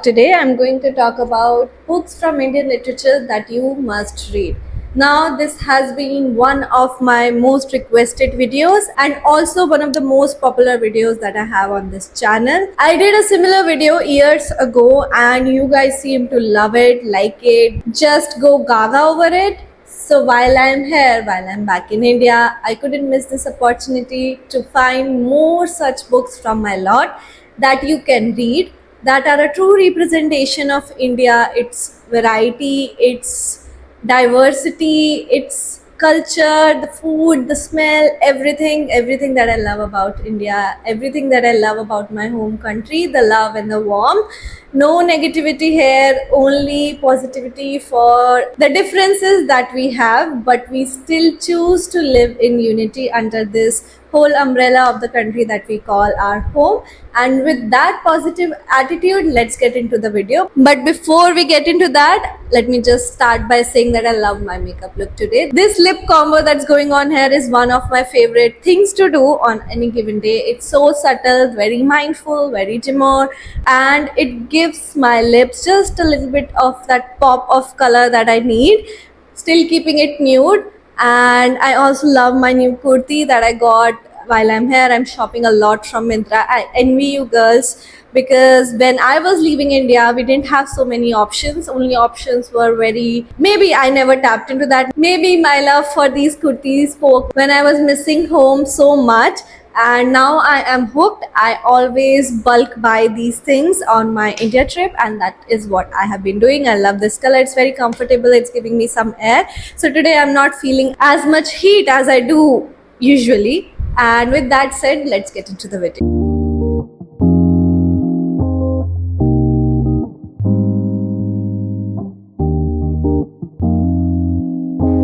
Today I'm going to talk about books from Indian literature that you must read. Now this has been one of my most requested videos and also one of the most popular videos that I have on this channel. I did a similar video years ago and you guys seem to love it, like it, just go gaga over it. So while I'm here, while I'm back in India, I couldn't miss this opportunity to find more such books from my lot that you can read, that are a true representation of India, its variety, its diversity, its culture, the food, the smell, everything that I love about India, everything that I love about my home country, the love and the warmth. No negativity here, only positivity for the differences that we have, but we still choose to live in unity under this whole umbrella of the country that we call our home. And with that positive attitude, let's get into the video. But before we get into that, let me just start by saying that I love my makeup look today. This lip combo that's going on here is one of my favorite things to do on any given day. It's so subtle, very mindful, very demure, and it gives my lips just a little bit of that pop of color that I need, still keeping it nude. And I also love my new kurti that I got while I'm here. I'm shopping a lot from Myntra. I envy you girls, because when I was leaving India, we didn't have so many options. Only options were maybe I never tapped into that. Maybe my love for these kurtis spoke when I was missing home so much. And now I am hooked. I always bulk buy these things on my India trip, and that is what I have been doing. I love this color. It's very comfortable. It's giving me some air. So today I'm not feeling as much heat as I do usually. And with that said, let's get into the video.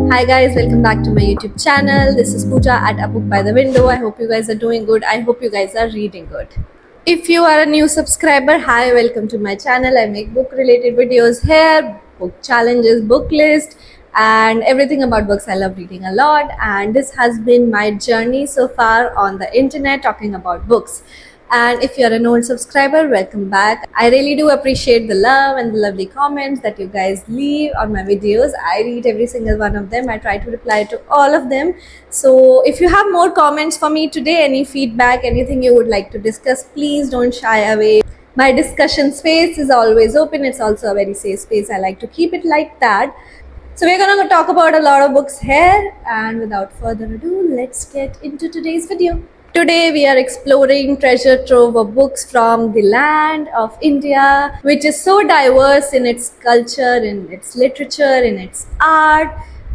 Hi guys, welcome back to my YouTube channel. This is Pooja at A Book by the Window. I hope you guys are doing good. I hope you guys are reading good. If you are a new subscriber, hi, welcome to my channel. I make book related videos here, book challenges, book list, and everything about books. I love reading a lot, and this has been my journey so far on the internet talking about books. And if you're an old subscriber, welcome back. I really do appreciate the love and the lovely comments that you guys leave on my videos. I read every single one of them. I try to reply to all of them. So if you have more comments for me today, any feedback, anything you would like to discuss, please don't shy away. My discussion space is always open. It's also a very safe space. I like to keep it like that. So we're gonna talk about a lot of books here, and without further ado, let's get into today's video. Today we are exploring treasure trove of books from the land of India, which is so diverse in its culture, in its literature, in its art.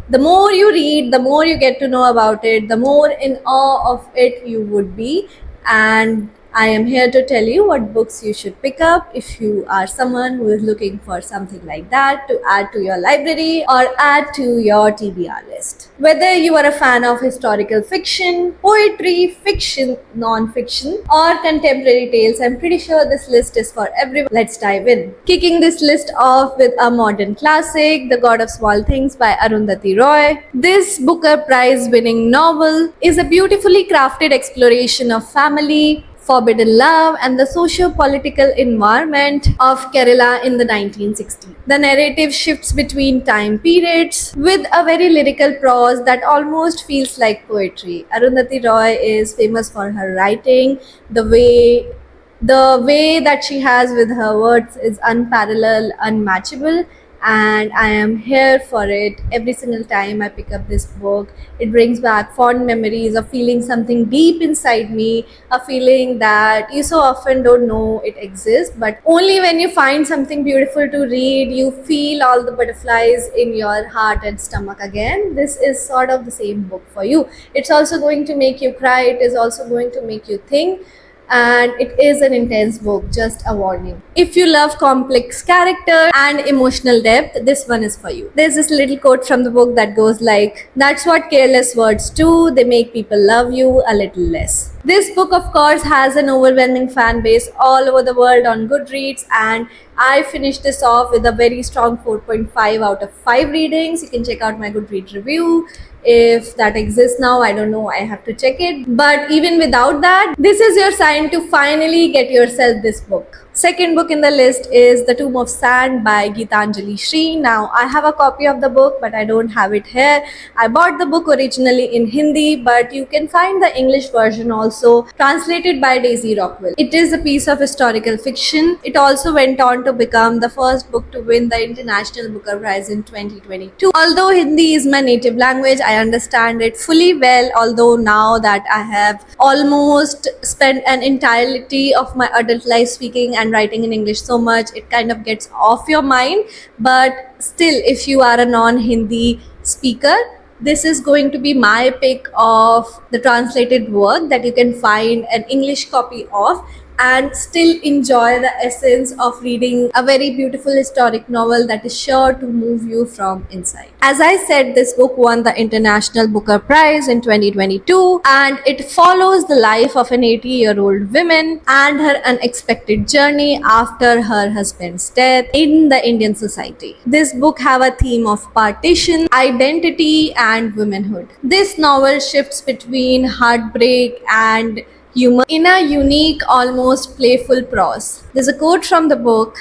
The more you read, the more you get to know about it, the more in awe of it you would be. And I am here to tell you what books you should pick up if you are someone who is looking for something like that to add to your library or add to your TBR list. Whether you are a fan of historical fiction, poetry, fiction, non-fiction, or contemporary tales, I'm pretty sure this list is for everyone. Let's dive in. Kicking this list off with a modern classic, The God of Small Things by Arundhati Roy. This Booker Prize winning novel is a beautifully crafted exploration of family, forbidden love, and the socio-political environment of Kerala in the 1960s. The narrative shifts between time periods with a very lyrical prose that almost feels like poetry. Arundhati Roy is famous for her writing. The way that she has with her words is unparalleled, unmatchable, and I am here for it. Every single time I pick up this book, it brings back fond memories of feeling something deep inside me, a feeling that you so often don't know it exists, but only when you find something beautiful to read, you feel all the butterflies in your heart and stomach again. This is sort of the same book for you. It's also going to make you cry, it is also going to make you think, and it is an intense book, just a warning. If you love complex character and emotional depth, this one is for you. There's this little quote from the book that goes like, "That's what careless words do, they make people love you a little less." This book, of course, has an overwhelming fan base all over the world on Goodreads, and I finished this off with a very strong 4.5 out of 5 readings. You can check out my Goodreads review. If that exists now, I don't know, I have to check it. But even without that, this is your sign to finally get yourself this book. Second book in the list is The Tomb of Sand by Geetanjali Shree. Now, I have a copy of the book, but I don't have it here. I bought the book originally in Hindi, but you can find the English version also, translated by Daisy Rockwell. It is a piece of historical fiction. It also went on to become the first book to win the International Booker Prize in 2022. Although Hindi is my native language, I understand it fully well, although now that I have almost spent an entirety of my adult life speaking and writing in English so much, it kind of gets off your mind. But still, if you are a non-Hindi speaker, this is going to be my pick of the translated work that you can find an English copy of and still enjoy the essence of reading a very beautiful historic novel that is sure to move you from inside. As I said, this book won the International Booker Prize in 2022, and it follows the life of an 80-year-old woman and her unexpected journey after her husband's death in the Indian society. This book have a theme of partition, identity, and womanhood. This novel shifts between heartbreak and humor in a unique, almost playful prose. There's a quote from the book: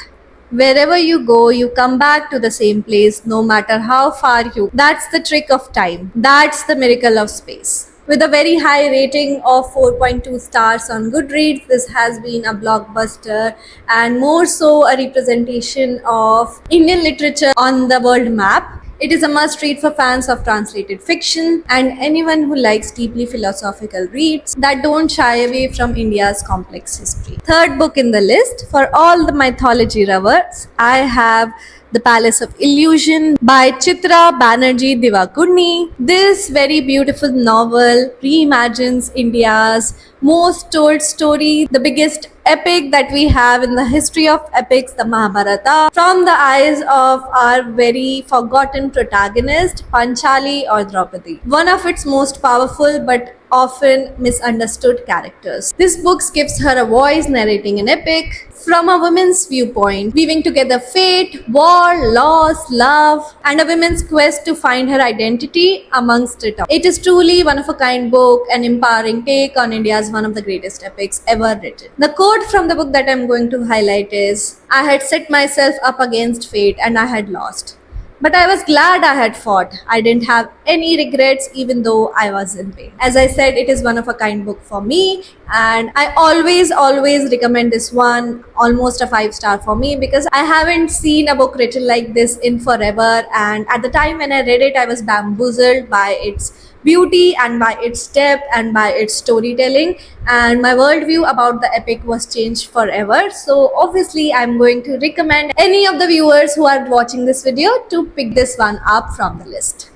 wherever you go, you come back to the same place, no matter how far you. That's the trick of time. That's the miracle of space. With a very high rating of 4.2 stars on Goodreads, this has been a blockbuster and more so a representation of Indian literature on the world map. It is a must read for fans of translated fiction and anyone who likes deeply philosophical reads that don't shy away from India's complex history. Third book in the list, for all the mythology lovers, I have The Palace of Illusion by Chitra Banerjee Divakaruni. This very beautiful novel reimagines India's most told story, the biggest epic that we have in the history of epics, the Mahabharata, from the eyes of our very forgotten protagonist, Panchali or Draupadi, one of its most powerful but often misunderstood characters. This book gives her a voice narrating an epic from a woman's viewpoint, weaving together fate, war, loss, love, and a woman's quest to find her identity amongst it all. It is truly one of a kind book, an empowering take on India's one of the greatest epics ever written. The quote from the book that I'm going to highlight is, "I had set myself up against fate and I had lost. But I was glad I had fought. I didn't have any regrets even though I was in pain." As I said, it is one of a kind book for me, and I always recommend this one, almost a 5-star for me, because I haven't seen a book written like this in forever, and at the time when I read it, I was bamboozled by its beauty and by its depth and by its storytelling, and my worldview about the epic was changed forever. So obviously I'm going to recommend any of the viewers who are watching this video to pick this one up from the list.